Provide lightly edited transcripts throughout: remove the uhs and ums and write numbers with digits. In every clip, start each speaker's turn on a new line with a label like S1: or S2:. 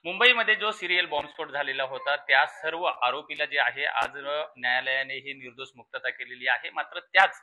S1: मुंबईमध्ये जो सिरियल बॉम्बस्फोट झालेला होता त्या सर्व आरोपीला जे आहे आज न्यायालयाने ही निर्दोष मुक्तता केलेली आहे. मात्र त्याच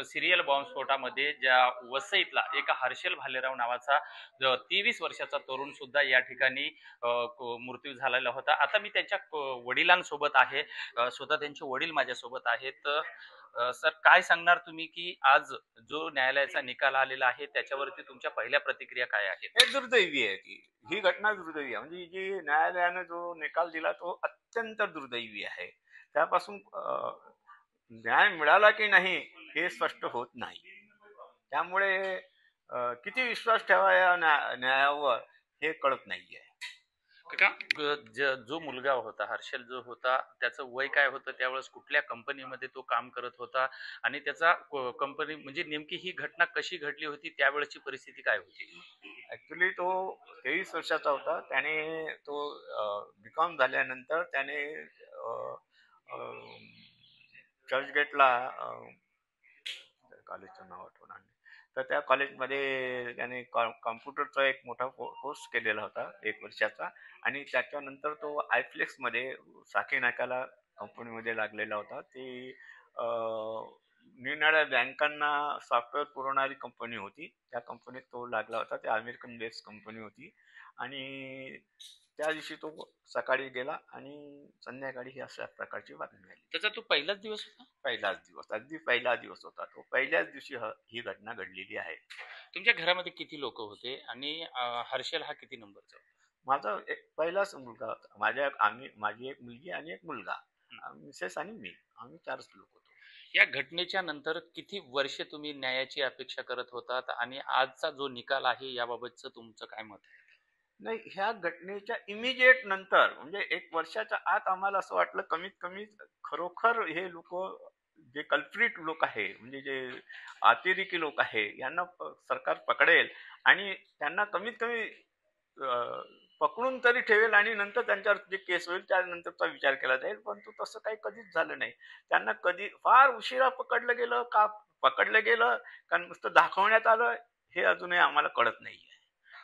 S1: सिरियल बॉम्बस्फोटामध्ये ज्या वसईतला एक हर्षल भालेराव नावाचा 23 वर्षाचा तरुण सुद्धा या ठिकाणी मृत्यू झालेला होता. आता मी त्यांच्या वडिलांसोबत आहे. स्वतः त्यांचे वडील माझ्यासोबत आहेत. सर, काय सांगणार तुम्ही की आज जो न्यायालयाचा निकाल आलेला आहे त्याच्यावरती तुमच्या पहिल्या प्रतिक्रिया काय आहेत?
S2: हे दुर्दैवी आहे की ही घटना दुर्दैवी आहे. म्हणजे जी न्यायालयाने जो निकाल दिला तो अत्यंत दुर्दैवी आहे. त्यापासून न्याय मिळाला की नाही हे स्पष्ट होत नाही. त्यामुळे किती विश्वास ठेवा या न्यायावर हे कळत नाहीये.
S1: जो मुलगा होता हर्षल जो होता त्याचं वय काय होतं, त्यावेळेस कुठल्या कंपनीमध्ये तो काम करत होता आणि त्याचा कंपनी म्हणजे नेमकी ही घटना कशी घडली होती, त्यावेळेसची परिस्थिती काय होती?
S2: ऍक्च्युली तो 23 वर्षाचा होता. त्याने तो बीकॉम झाल्यानंतर त्याने चर्चगेटला कॉलेजचं नाव आठवणार नाही, तर त्या कॉलेजमध्ये त्याने कॉम्प्युटरचा एक मोठा कोर्स केलेला होता 1 वर्षाचा. आणि त्याच्यानंतर तो आयफ्लेक्समध्ये साखी नाक्याला कंपनीमध्ये लागलेला होता. ती निरनिराळ्या बँकांना सॉफ्टवेअर पुरवणारी कंपनी होती. त्या कंपनीत तो लागला होता. ती अमेरिकन बेस्ड कंपनी होती. आणि त्या दिवशी तो सकाळी गेला आणि संध्याकाळी ही अशा प्रकारची बातमी आली.
S1: त्याचा तो पहिलाच दिवस होता?
S2: पहिलाच दिवस, अगदी पहिला दिवस होता तो. पहिल्याच दिवशी ही घटना घडलेली आहे.
S1: तुमच्या घरामध्ये किती लोक होते आणि हर्षल हा किती नंबरचा होता?
S2: माझा एक पहिलाच मुलगा होता. माझी एक मुलगी आणि एक मुलगा, मिसेस आणि मी, आम्ही 4च लोक होतो.
S1: या घटनेच्या नंतर किती वर्ष तुम्ही न्यायाची अपेक्षा करत होतात आणि आजचा जो निकाल आहे याबाबतचं तुमचं काय मत आहे?
S2: नाही, ह्या घटनेच्या इमिजिएट नंतर म्हणजे 1 वर्षाच्या आत आम्हाला असं वाटलं कमीत कमी खरोखर हे लोक, जे कल्प्रिट लोक आहे, म्हणजे जे अतिरेकी लोक आहे, यांना सरकार पकडेल आणि त्यांना कमीत कमी पकडून तरी ठेवेल आणि नंतर त्यांच्यावर जे केस होईल त्यानंतरचा विचार केला जाईल. परंतु तसं काही कधीच झालं नाही. त्यांना कधी फार उशिरा पकडलं गेलं का पकडलं गेलं का नुसतं दाखवण्यात आलं हे अजूनही आम्हाला कळत नाहीये.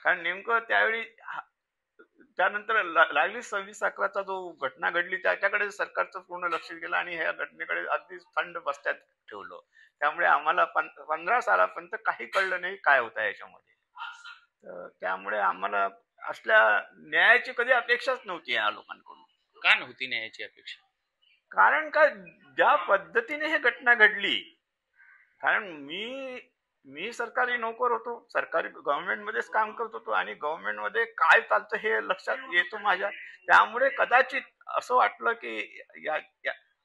S2: कारण नेमकं त्यावेळी त्यानंतर लागली 26/11चा जो घटना घडली त्याच्याकडे सरकारचं पूर्ण लक्ष गेलं आणि ह्या घटनेकडे अगदी थंड बस्त्यात ठेवलं. त्यामुळे आम्हाला 15 सालापर्यंत काही कळलं नाही काय होतं याच्यामध्ये. त्यामुळे आम्हाला असल्या न्यायाची कधी अपेक्षाच नव्हती या लोकांकडून.
S1: का नव्हती न्यायाची अपेक्षा?
S2: कारण का ज्या पद्धतीने ही घटना घडली, कारण मी सरकारी नोकर होतो, सरकारी गव्हर्नमेंटमध्येच काम करत होतो आणि गव्हर्नमेंटमध्ये काय चालतं हे लक्षात येतो माझ्या. त्यामुळे कदाचित असं वाटलं की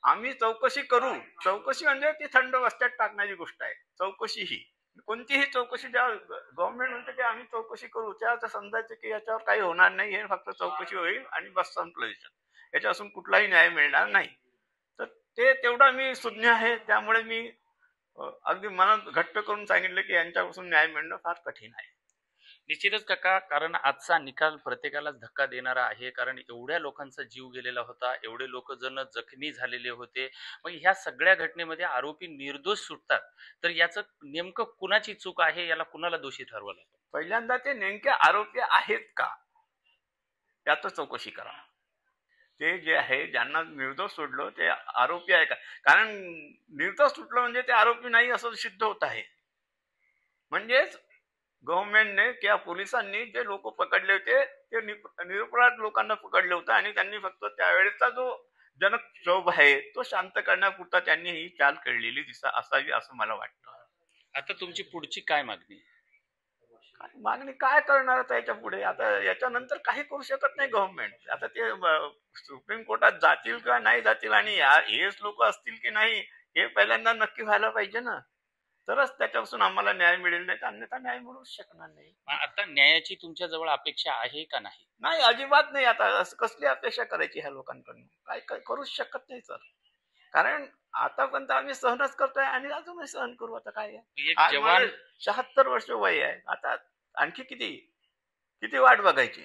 S2: आम्ही चौकशी करू. चौकशी म्हणजे ती थंड बस्त्यात टाकण्याची गोष्ट आहे. चौकशी ही कोणतीही चौकशी, ज्या गव्हर्नमेंट म्हणते की आम्ही चौकशी करू, त्या समजायचं की याच्यावर काही होणार नाही, हे फक्त चौकशी होईल आणि बस संपलं. याच्यापासून कुठलाही न्याय मिळणार नाही. तर ते तेवढा मी सुज्ञ आहे. त्यामुळे मी अगदी मनात घट्ट करून सांगितलं की यांच्यापासून न्याय मिळणं फार कठीण आहे.
S1: निश्चितच काका, कारण आजचा निकाल प्रत्येकालाच धक्का देणारा आहे. कारण एवढ्या लोकांचा जीव गेलेला होता, एवढे लोक जण जखमी झालेले होते. मग ह्या सगळ्या घटनेमध्ये आरोपी निर्दोष सुटतात, तर याचं नेमकं कुणाची चूक आहे, याला कुणाला दोषी ठरवलं?
S2: पहिल्यांदा ते नेमके आरोपी आहेत का याचं चौकशी करा. ते जे आहे ज्यांना निर्दोष सोडलं ते आरोपी आहे का? कारण निर्दोष सुटलं म्हणजे ते आरोपी नाही असं सिद्ध होत आहे. म्हणजेच गव्हर्नमेंटने किंवा पोलिसांनी जे लोक पकडले होते ते निरपराध लोकांना पकडले होते आणि त्यांनी फक्त त्यावेळेचा जो जनक्षोभ आहे तो शांत करण्यापुरता त्यांनी ही चाल केलेली असावी असं मला वाटतं.
S1: आता तुमची पुढची काय मागणी?
S2: मागणी काय करणार आता याच्या पुढे? आता याच्यानंतर काही करू शकत नाही गव्हर्नमेंट. आता ते सुप्रीम कोर्टात जातील किंवा नाही जातील आणि हेच लोक असतील की नाही हे पहिल्यांदा नक्की व्हायला पाहिजे ना, तरच त्याच्यापासून आम्हाला न्याय मिळेल. नाही तर अन्यथा न्याय मिळूच शकणार नाही.
S1: आता न्यायाची तुमच्या जवळ अपेक्षा आहे का नाही?
S2: नाही, अजिबात नाही. आता असं कसली अपेक्षा करायची ह्या लोकांकडून? काय काय करूच शकत नाही सर. कारण आतापर्यंत आम्ही सहनच करतोय आणि अजूनही सहन करू. आता काय आहे, जवान 76 वर्ष वय आहे. आता आणखी किती किती वाट बघायची?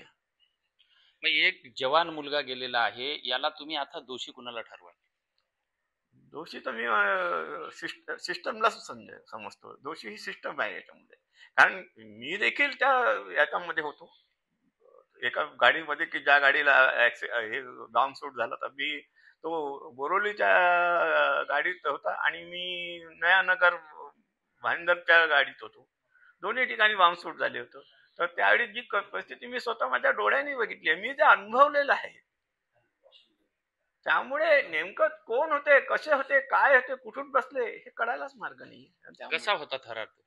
S1: मग एक जवान मुलगा गेलेला आहे, याला तुम्ही आता दोषी कुणाला ठरवाल?
S2: दोषी तर मी सिस्टमला समजतो. दोषी ही सिस्टम आहे याच्यामध्ये. कारण मी देखील त्या याच्यामध्ये होतो, एका गाडीमध्ये की ज्या गाडीला हे बॉम्बस्फोट झाला तर मी तो बोरिवलीच्या गाडीत होता आणि मी नयानगर भाईंदरच्या गाडीत होतो. दोन्ही ठिकाणी बॉम्बस्फोट झाले होते. तर त्यावेळी जी परिस्थिती मी स्वतः माझ्या डोळ्यांनी बघितली आहे, मी ते अनुभवलेलं आहे. त्यामुळे नेमकं कोण होते, कसे होते, काय होते, कुठून बसले हे कळायलाच मार्ग नाही.
S1: कसा होता थरार तो?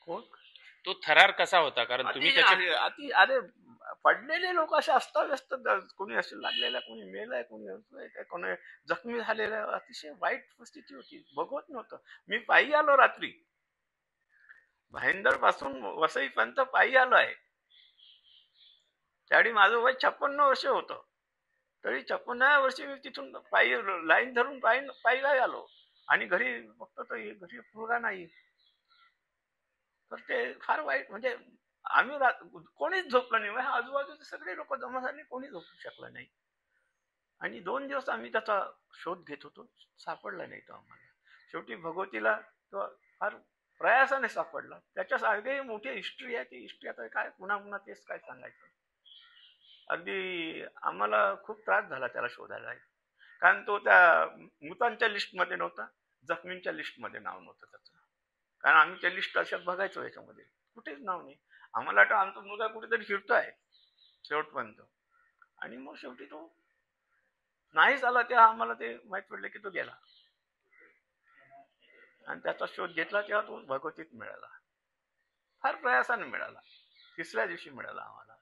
S2: कोण
S1: तो थरार कसा होता? कारण तुम्ही त्याचे
S2: अति अरे पडलेले लोक असे अस्ताव्यस्त, कोणी असे लागलेला, कोणी मेलाय, कोणी जखमी झालेला, अतिशय वाईट परिस्थिती होती. बघवत नव्हतं. मी पायी आलो रात्री, भाईंदर पासून वसईपर्यंत पायी आलो आहे. त्यावेळी माझं वय 56 वर्ष होतं. तरी 56व्या वर्षी मी तिथून पायी लाईन धरून पायीला आलो आणि घरी बघतो तर घरी मुलगा नाही. तर ते फार वाईट. म्हणजे आम्ही कोणीच झोपलं नाही. आजूबाजूचे सगळे लोक जमा झाले, कोणी झोपू शकलं नाही. आणि 2 दिवस आम्ही त्याचा शोध घेत होतो, सापडला नाही तो आम्हाला. शेवटी भगवतीला तो फार प्रयासाने सापडला. त्याच्या सारखी मोठी हिस्ट्री आहे. ती हिस्ट्री आता काय पुन्हा तेच काय सांगायचं. अगदी आम्हाला खूप त्रास झाला त्याला शोधायला, कारण तो त्या मृतांच्या लिस्टमध्ये नव्हता, जखमींच्या लिस्टमध्ये नाव नव्हतं त्याचं. कारण आम्ही त्या लिस्ट अशा बघायचो, याच्यामध्ये कुठेच नाव नाही. आम्हाला वाटतं आमचा मुलगा कुठेतरी फिरतोय शेवटपर्यंत. आणि मग शेवटी तो नाही झाला, तेव्हा आम्हाला ते माहीत पडलं की तो गेला. आणि त्याचा शोध घेतला तेव्हा तो भगवतीत मिळाला. फार प्रयासाने मिळाला. 3ऱ्या दिवशी मिळाला आम्हाला.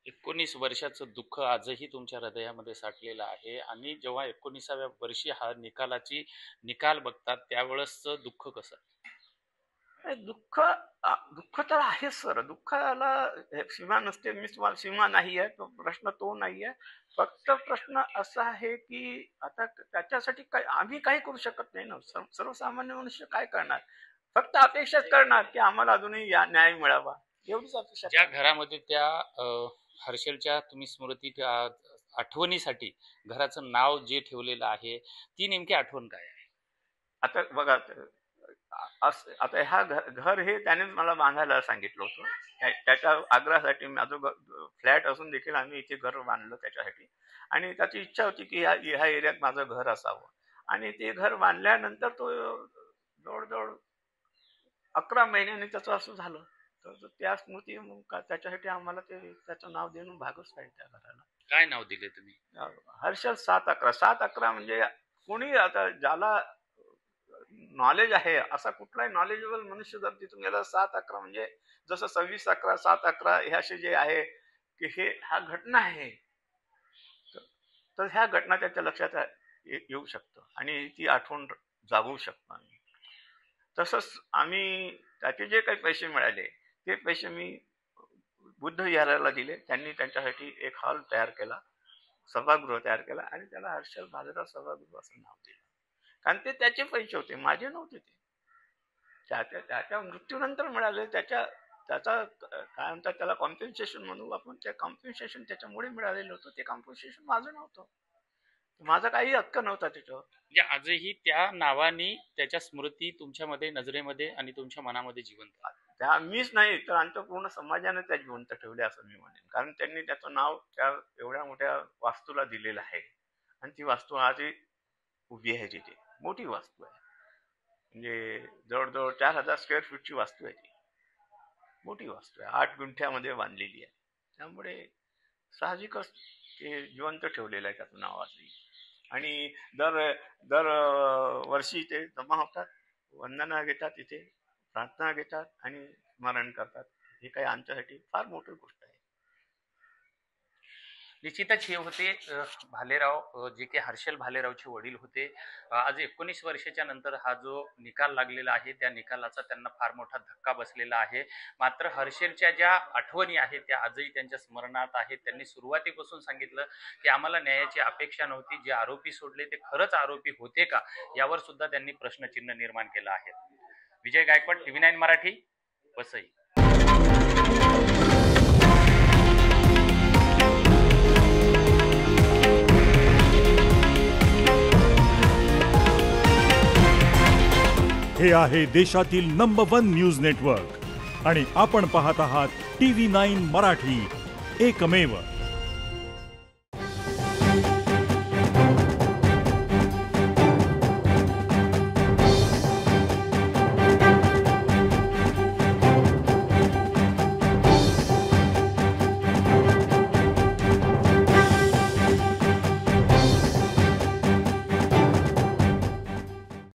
S1: 19 वर्षाचं दुःख आजही तुमच्या हृदयामध्ये साठलेलं आहे. आणि जेव्हा 19व्या वर्षी हा निकाल बघतात त्यावेळेसचं दुःख कसं?
S2: दुःख तर आहेच सर. दुःखाला सीमा नसते. मी तुम्हाला सीमा नाही आहे, तो प्रश्न तो नाही आहे. फक्त प्रश्न असा आहे की आता त्याच्यासाठी काय आम्ही काही करू शकत नाही ना. सर्वसामान्य मनुष्य काय करणार? फक्त अपेक्षाच करणार की आम्हाला अजूनही न्याय मिळावा, एवढीच अपेक्षा.
S1: ज्या घरामध्ये त्या हर्षलच्या तुम्ही स्मृती आठवणीसाठी घराचं नाव जे ठेवलेलं आहे, ती नेमकी आठवण काय आहे? आता
S2: बघा, आता हा घर हे त्यानेच मला बांधायला सांगितलं होतं. त्याच्या आग्रहासाठी माझं फ्लॅट असून देखील आम्ही इथे घर बांधलं त्याच्यासाठी. आणि त्याची इच्छा होती की ह्या एरियात माझं घर असावं. आणि ते घर बांधल्यानंतर तो जवळजवळ 11 महिन्यांनी त्याचं असं झालं. तर त्या स्मृती त्याच्यासाठी आम्हाला ते त्याचं नाव देऊन भागच राहील त्या घराला.
S1: काय नाव दिले तुम्ही?
S2: हर्षल 711. 711 म्हणजे कोणी आता ज्याला नॉलेज आहे असा कुठलाही नॉलेजेबल मनुष्य जर तिथून गेला, 711 म्हणजे जसं 2611, 711 हे असे जे आहे की हा घटना आहे, तर ह्या घटना त्याच्या लक्षात येऊ शकतं आणि ती आठवण जागवू शकतो आम्ही. तसंच आम्ही त्याचे जे काही पैसे मिळाले ते पैसे मी बुद्ध विहाराला दिले. त्यांनी त्यांच्यासाठी एक हॉल तयार केला, सभागृह तयार केला आणि त्याला हर्षल भालेराव सभागृह असं नाव दिलं. कारण ते त्याचे पैसे होते, माझे नव्हते. ते त्याच्या मृत्यूनंतर मिळाले. त्याचा काय म्हणतात त्याला कॉम्पेन्सेशन म्हणू आपण. त्या कॉम्पेन्सेशन त्याच्यामुळे मिळालेलं होतं. ते कॉम्पेन्सेशन माझं नव्हतं. माझा काही हक्क नव्हता त्याच्यावर.
S1: म्हणजे आजही त्या नावाने त्याच्या स्मृती तुमच्यामध्ये, नजरेमध्ये आणि तुमच्या मनामध्ये जिवंत.
S2: त्या मीच नाही तर आमच्या पूर्ण समाजाने त्या जिवंत ठेवले असं मी म्हणेन. कारण त्यांनी त्याचं नाव त्या एवढ्या मोठ्या वास्तूला दिलेलं आहे. आणि ती वास्तू आजही उभी आहे तिथे. मोठी वास्तू आहे. म्हणजे जवळजवळ 4000 स्क्वेअर फीटची वास्तू आहे ती. मोठी वास्तू आहे. 8 गुंठ्यामध्ये बांधलेली आहे. त्यामुळे साहजिकच ते जिवंत ठेवलेलं आहे त्याचं नाव आजही. आणि दर वर्षी ते जमा होतात, वंदना घेतात, इथे प्रार्थना घेतात आणि स्मरण करतात. हे काही आमच्यासाठी फार मोठी गोष्ट आहे.
S1: निश्चितच हे होते भालेराव, जे की हर्षल भालेरावचे वडील होते. आज 19 वर्षाच्या नंतर हा जो निकाल लागलेला आहे त्या निकालाचा त्यांना फार मोठा धक्का बसलेला आहे. मात्र हर्षलच्या ज्या आठवणी आहेत त्या आजही त्यांच्या स्मरणात आहेत. त्यांनी सुरुवातीपासून सांगितलं की आम्हाला न्यायाची अपेक्षा नव्हती. जे आरोपी सोडले ते खरंच आरोपी होते का, यावर सुद्धा त्यांनी प्रश्नचिन्ह निर्माण केलं आहे. विजय गायकवाड, TV9 मराठी, वसई.
S3: हे आहे देशातील नंबर 1 न्यूज नेटवर्क आणि आपण पाहत आहात TV9 मराठी, एकमेव